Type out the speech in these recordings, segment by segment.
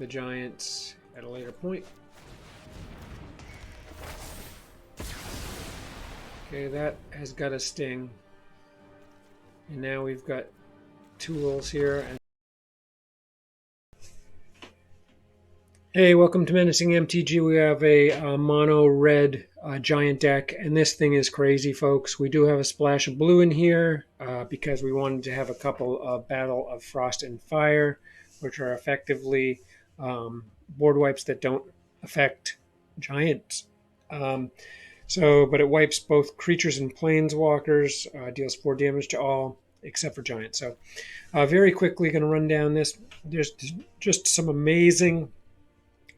the giants at a later point. Okay, that has got a sting. And now we've got tools here. And hey, welcome to Menacing MTG. We have a mono red giant deck, and this thing is crazy, folks. We do have a splash of blue in here because we wanted to have a couple of Battle of Frost and Fire, which are effectively board wipes that don't affect giants. But it wipes both creatures and planeswalkers, deals 4 damage to all except for giants. So very quickly going to run down this. There's just some amazing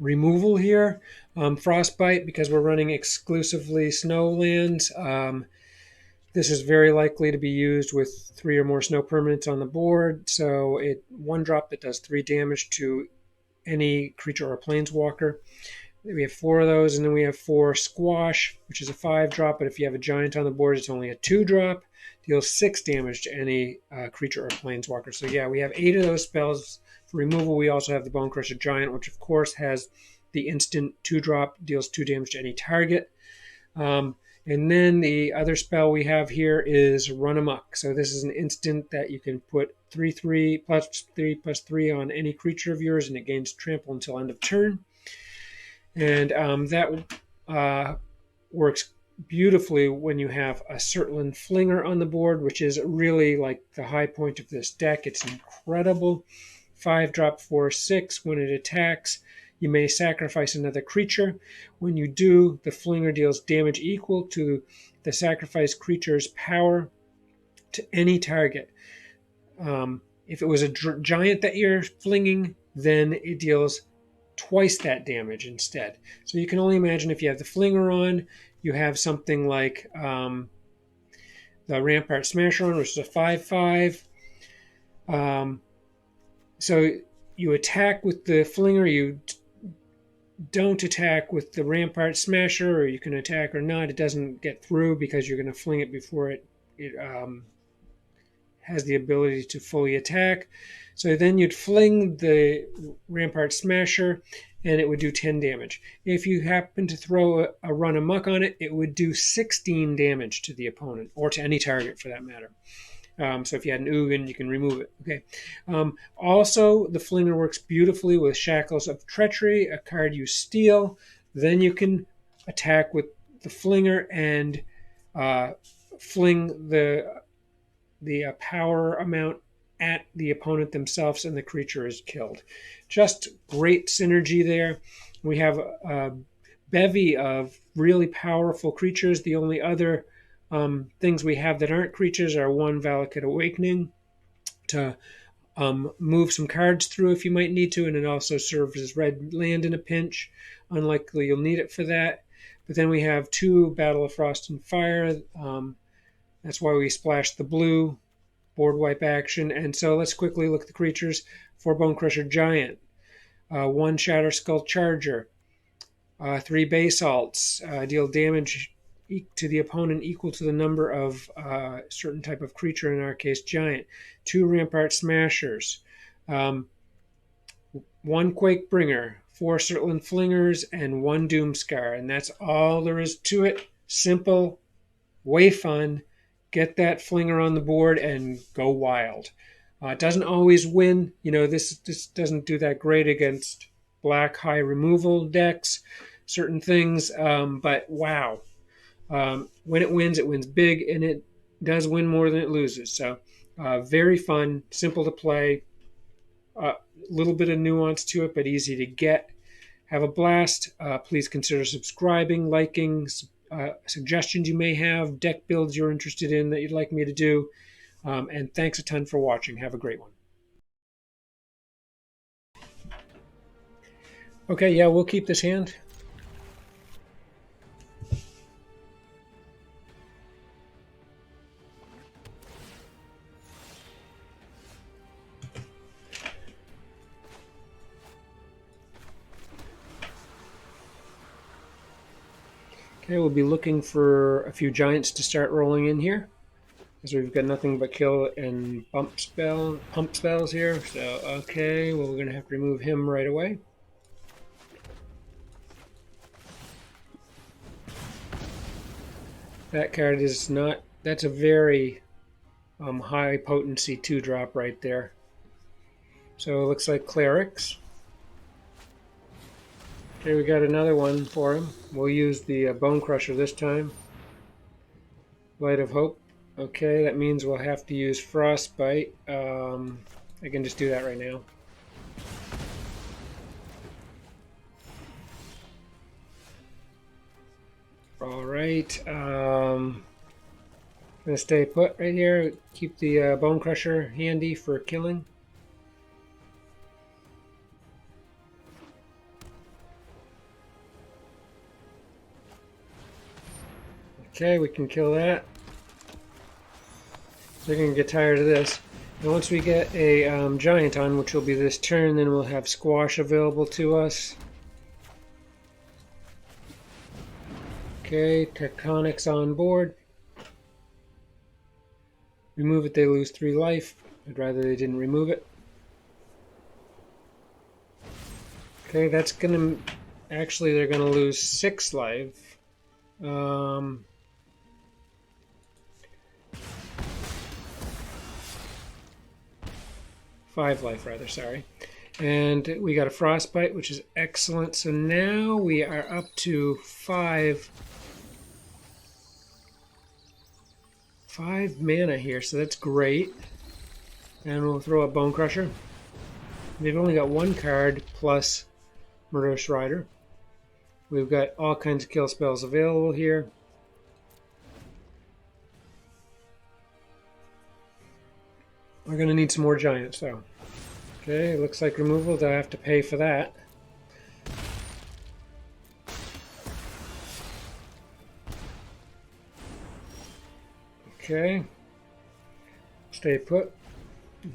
removal here. Frostbite, because we're running exclusively snow lands. This is very likely to be used with 3 or more snow permanents on the board. So it 1-drop that does 3 damage to any creature or planeswalker. We have 4 of those, and then we have 4 Squash, which is a 5-drop, but if you have a giant on the board, it's only a 2-drop. Deals 6 damage to any creature or planeswalker. So yeah, we have 8 of those spells for removal. We also have the Bonecrusher Giant, which of course has the instant 2-drop, deals 2 damage to any target. And then the other spell we have here is Run Amok. So this is an instant that you can put 3/3 +3/+3 on any creature of yours, and it gains trample until end of turn. And that works beautifully when you have a Surtland Flinger on the board, which is really like the high point of this deck. It's incredible. 5-drop 4/6. When it attacks, you may sacrifice another creature. When you do, the Flinger deals damage equal to the sacrificed creature's power to any target. If it was a giant that you're flinging, then it deals twice that damage instead. So you can only imagine if you have the Flinger on, you have something like the Rampart Smasher on, which is a 5/5. So you attack with the Flinger, you don't attack with the Rampart Smasher, or you can attack or not. It doesn't get through because you're going to fling it before it has the ability to fully attack. So then you'd fling the Rampart Smasher, and it would do 10 damage. If you happen to throw a Run Amok on it, it would do 16 damage to the opponent, or to any target for that matter. So if you had an Ugin, you can remove it. Okay. Also, the Flinger works beautifully with Shackles of Treachery, a card you steal. Then you can attack with the Flinger and fling the power amount at the opponent themselves, and the creature is killed. Just great synergy there. We have a bevy of really powerful creatures. The only other things we have that aren't creatures are 1 Valakut Awakening to move some cards through if you might need to, and it also serves as red land in a pinch. Unlikely you'll need it for that. But then we have 2 Battle of Frost and Fire. That's why we splashed the blue board wipe action. And so let's quickly look at the creatures. 4 Bonecrusher Giant, 1 Shatterskull Charger, 3 Basalts, deal damage to the opponent equal to the number of certain type of creature, in our case giant. 2 Rampart Smashers, 1 Quakebringer, 4 Surtland Flingers, and 1 Doomskar. And that's all there is to it. Simple, way fun. Get that Flinger on the board and go wild. It doesn't always win. You know, this doesn't do that great against black high removal decks, certain things. But wow. When it wins big, and it does win more than it loses. So very fun, simple to play, a little bit of nuance to it, but easy to get. Have a blast. Please consider subscribing, liking, suggestions you may have, deck builds you're interested in that you'd like me to do. And thanks a ton for watching. Have a great one. Okay, yeah, we'll keep this hand. Okay, we'll be looking for a few giants to start rolling in here, because we've got nothing but kill and pump spells here. So, okay, well, we're going to have to remove him right away. That card is not, that's a very high potency 2-drop right there. So it looks like Clerics. Okay, we got another one for him. We'll use the Bone Crusher this time. Light of Hope. Okay, that means we'll have to use Frostbite. I can just do that right now. Alright, I'm going to stay put right here. Keep the Bone Crusher handy for killing. Okay, we can kill that. They're going to get tired of this. And once we get a giant on, which will be this turn, then we'll have Squash available to us. Okay, Tectonics on board. Remove it, they lose 3 life. I'd rather they didn't remove it. Okay, that's going to... Actually, they're going to lose 6 life. 5 life, rather, sorry. And we got a Frostbite, which is excellent. So now we are up to 5 mana here, so that's great. And we'll throw a Bone Crusher. They've only got 1 card plus Murderous Rider. We've got all kinds of kill spells available here. We're going to need some more giants, though. Okay, looks like removal. They'll have to pay for that. Okay. Stay put.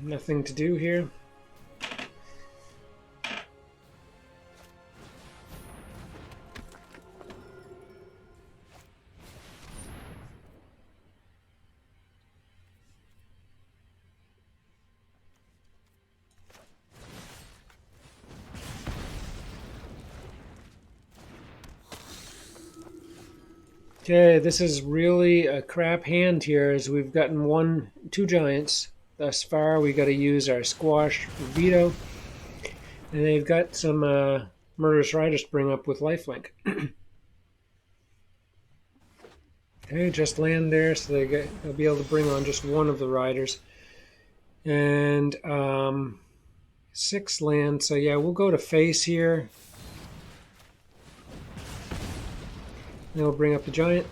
Nothing to do here. Okay, this is really a crap hand here as we've gotten 2 giants thus far. We got to use our Squash Veto. And they've got some Murderous Rider Spring up with lifelink. Okay, just land there so they'll be able to bring on just 1 of the riders. And 6 land, so yeah, we'll go to face here. Then we'll bring up the giant.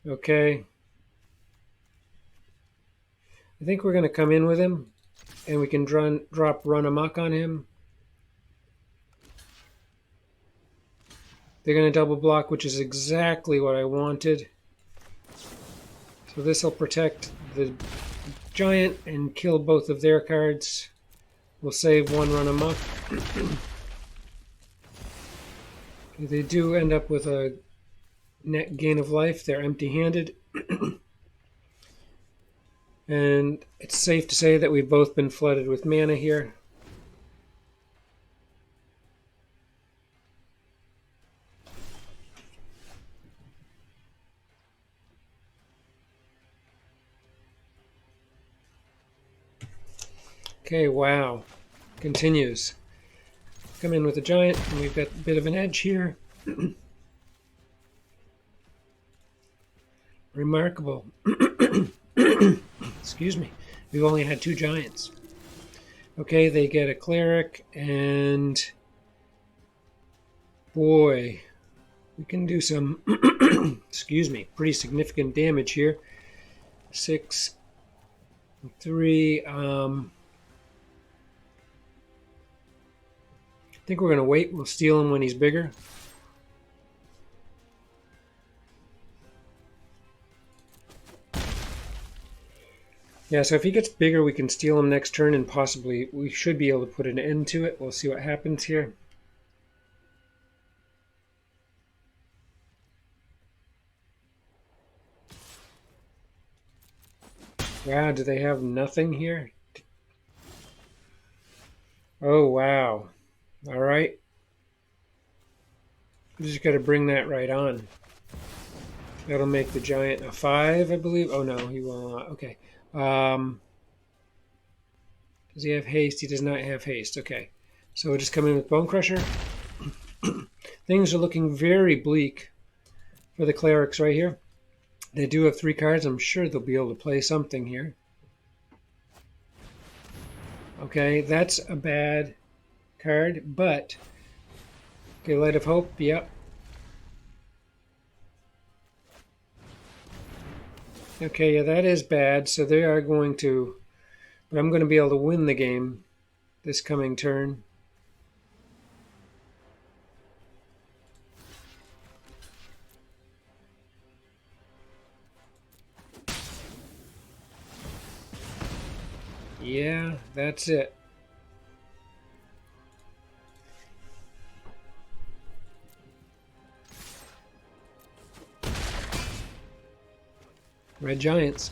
Okay. I think we're going to come in with him, and we can drop Run Amok on him. They're going to double block, which is exactly what I wanted. So this will protect the giant and kill both of their cards. We'll save 1 Run Amok. They do end up with a net gain of life. They're empty-handed. And it's safe to say that we've both been flooded with mana here. Okay, wow. Continues. Come in with the giant, and we've got a bit of an edge here. Remarkable. Excuse me. We've only had 2 giants. Okay, they get a Cleric, and boy, we can do some, excuse me, pretty significant damage here. 6, 3, I think we're going to wait. We'll steal him when he's bigger. Yeah, so if he gets bigger, we can steal him next turn, and possibly we should be able to put an end to it. We'll see what happens here. Wow, do they have nothing here? Oh, wow. All right. We just got to bring that right on. That'll make the giant a 5, I believe. Oh, no, he will not. Okay. Um, does he have haste? He does not have haste. Okay. So we'll just come in with Bone Crusher. Things are looking very bleak for the clerics right here. They do have 3 cards. I'm sure they'll be able to play something here. Okay, that's a bad card, but okay, Light of Hope, yep. Okay, yeah, that is bad, so they are going to, but I'm going to be able to win the game this coming turn. Yeah, that's it. Red Giants.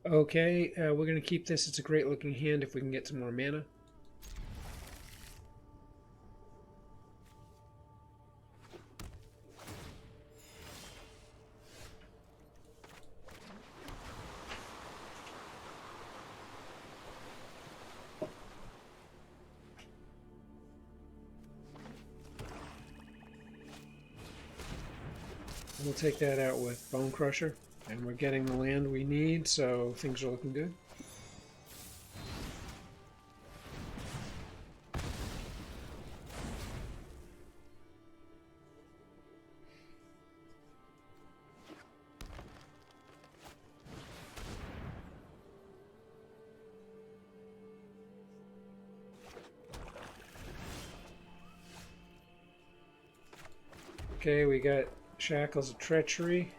Okay, we're going to keep this. It's a great looking hand if we can get some more mana. We'll take that out with Bone Crusher. And we're getting the land we need, so things are looking good. Okay, we got Shackles of Treachery.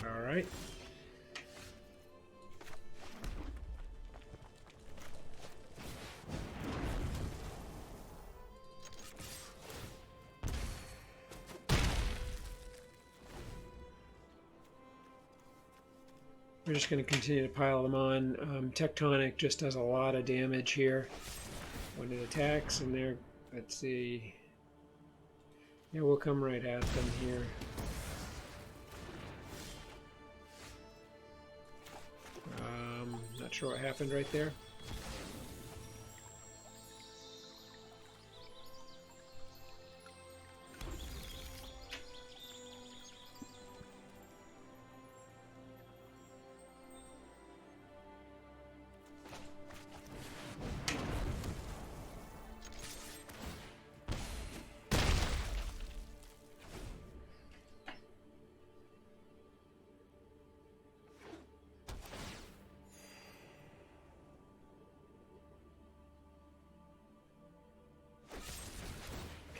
All right. We're just going to continue to pile them on. Tectonic just does a lot of damage here when it attacks, and they're, let's see, yeah, we'll come right at them here. Not sure what happened right there.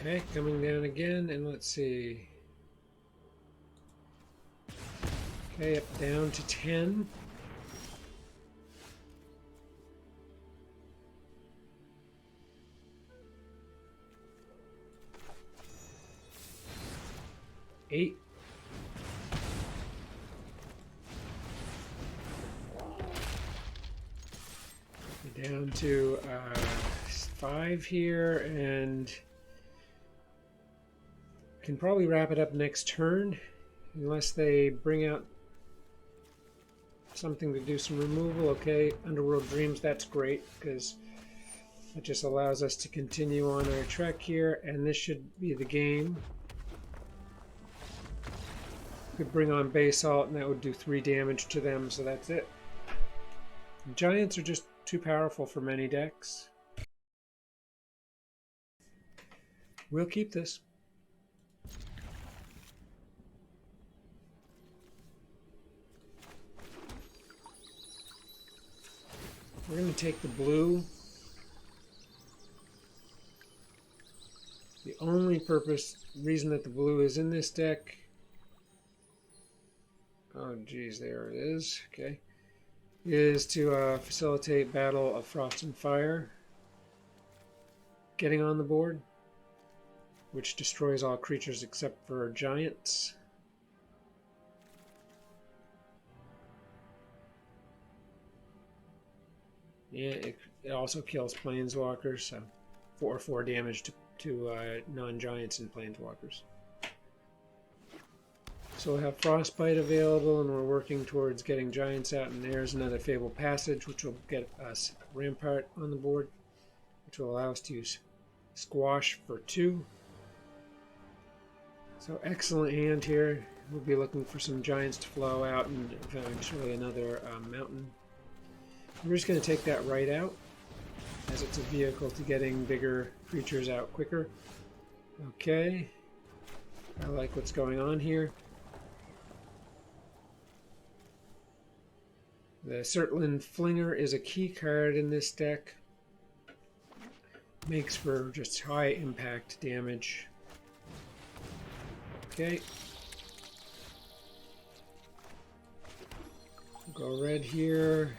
Okay, coming down again, and let's see. Okay, up down to 10. Eight. Down to 5 here, and can probably wrap it up next turn, unless they bring out something to do some removal. Okay, Underworld Dreams, that's great, because it just allows us to continue on our trek here, and this should be the game. Could bring on Basalt, and that would do 3 damage to them, so that's it. Giants are just too powerful for many decks. We'll keep this. We're going to take the blue. The only reason that the blue is in this deck. Oh, geez, there it is. Okay. is to facilitate Battle of Frost and Fire getting on the board, which destroys all creatures except for giants. Yeah, it also kills planeswalkers, so 4/4 damage to non-giants and planeswalkers. So we'll have Frostbite available, and we're working towards getting giants out, and there's another Fabled Passage, which will get us Rampart on the board, which will allow us to use Squash for 2. So excellent hand here. We'll be looking for some giants to flow out, and eventually another mountain. We're just going to take that right out, as it's a vehicle to getting bigger creatures out quicker. Okay, I like what's going on here. The Surtland Flinger is a key card in this deck. Makes for just high impact damage. Okay. Go red here.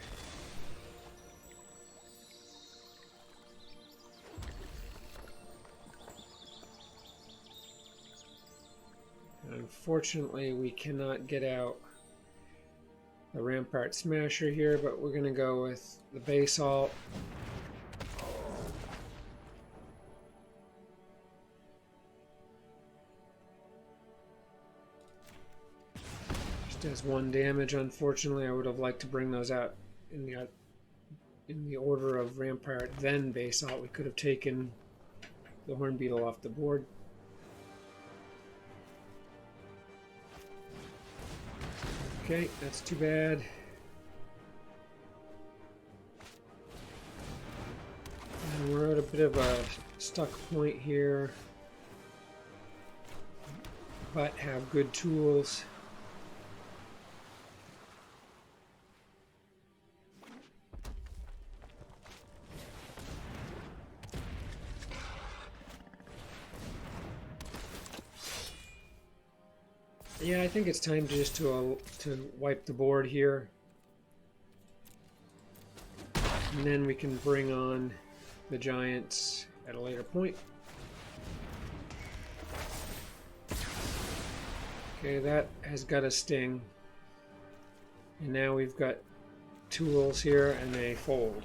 Unfortunately, we cannot get out the Rampart Smasher here, but we're going to go with the Basalt. Just does 1 damage. Unfortunately, I would have liked to bring those out in the order of Rampart, then Basalt. We could have taken the Hornbeetle off the board. Okay, that's too bad. And we're at a bit of a stuck point here, but have good tools. Yeah, I think it's time to just to wipe the board here, and then we can bring on the giants at a later point. Okay, that has got a sting, and now we've got tools here, and they fold.